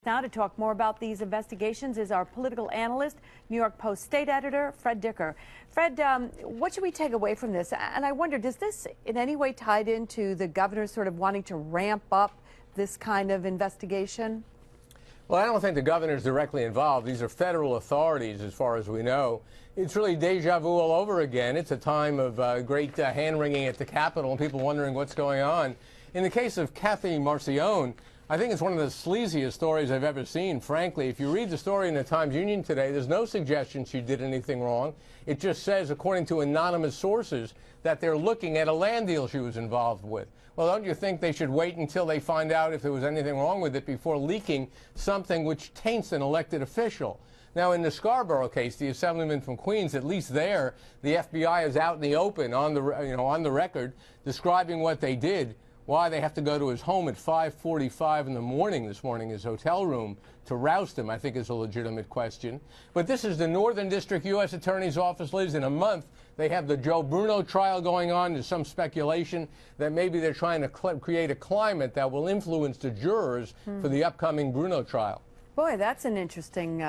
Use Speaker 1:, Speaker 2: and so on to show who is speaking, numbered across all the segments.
Speaker 1: Now to talk more about these investigations is our political analyst, New York Post state editor, Fred Dicker. Fred, what should we take away from this? And I wonder, does this in any way tied into the governor sort of wanting to ramp up this kind of investigation?
Speaker 2: Well, I don't think the governor is directly involved. These are federal authorities, as far as we know. It's really deja vu all over again. It's a time of great hand-wringing at the Capitol and people wondering what's going on. In the case of Cathy Marcione, I think it's one of the sleaziest stories I've ever seen, frankly. If you read the story in the Times-Union today, there's no suggestion she did anything wrong. It just says, according to anonymous sources, that they're looking at a land deal she was involved with. Well, don't you think they should wait until they find out if there was anything wrong with it before leaking something which taints an elected official? Now, in the Scarborough case, the assemblyman from Queens, at least there, the FBI is out in the open, on the record, describing what they did. Why they have to go to his home at 5:45 in the morning this morning, his hotel room, to roust him, I think is a legitimate question. But this is the Northern District U.S. Attorney's Office, Liz. In a month, they have the Joe Bruno trial going on. There's some speculation that maybe they're trying to create a climate that will influence the jurors for the upcoming Bruno trial.
Speaker 1: Boy, that's an interesting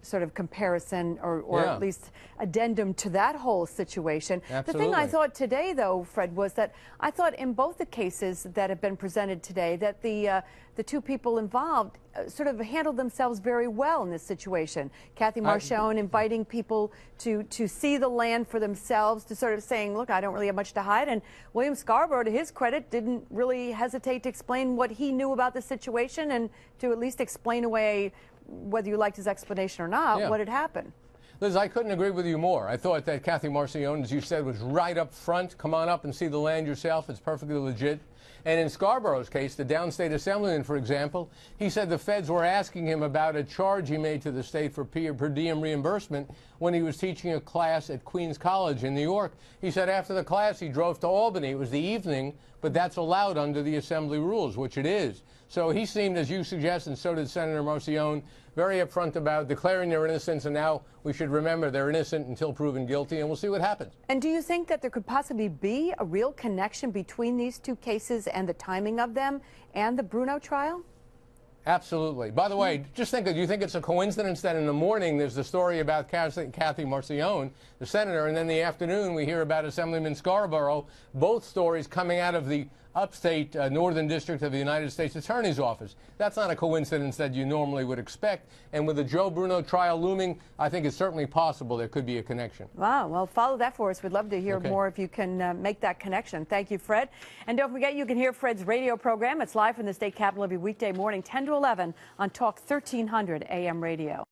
Speaker 1: sort of comparison or at least addendum to that whole situation.
Speaker 2: Absolutely.
Speaker 1: The thing I thought today, though, Fred, was that I thought in both the cases that have been presented today that the two people involved sort of handled themselves very well in this situation. Cathy Marcione inviting people to see the land for themselves, to sort of saying, look, I don't really have much to hide. And William Scarborough, to his credit, didn't really hesitate to explain what he knew about the situation and to at least explain away, whether you liked his explanation or not, what had happened.
Speaker 2: Liz, I couldn't agree with you more. I thought that Cathy Marcione, as you said, was right up front. Come on up and see the land yourself. It's perfectly legit. And in Scarborough's case, the downstate assemblyman, for example, he said the feds were asking him about a charge he made to the state for per diem reimbursement when he was teaching a class at Queens College in New York. He said after the class he drove to Albany. It was the evening, but that's allowed under the assembly rules, which it is. So he seemed, as you suggest, and so did Senator Marcione, very upfront about declaring their innocence, and now we should remember they're innocent until proven guilty, and we'll see what happens.
Speaker 1: And do you think that there could possibly be a real connection between these two cases and the timing of them and the Bruno trial?
Speaker 2: Absolutely. By the way, just think, do you think it's a coincidence that in the morning there's the story about Cathy Marcione, the senator, and then in the afternoon we hear about Assemblyman Scarborough, both stories coming out of the upstate Northern District of the United States Attorney's Office? That's not a coincidence that you normally would expect. And with the Joe Bruno trial looming, I think it's certainly possible there could be a connection.
Speaker 1: Wow. Well, follow that for us. We'd love to hear more if you can make that connection. Thank you, Fred. And don't forget, you can hear Fred's radio program. It's live from the state capitol every weekday morning, 10 to 11 on Talk 1300 AM radio.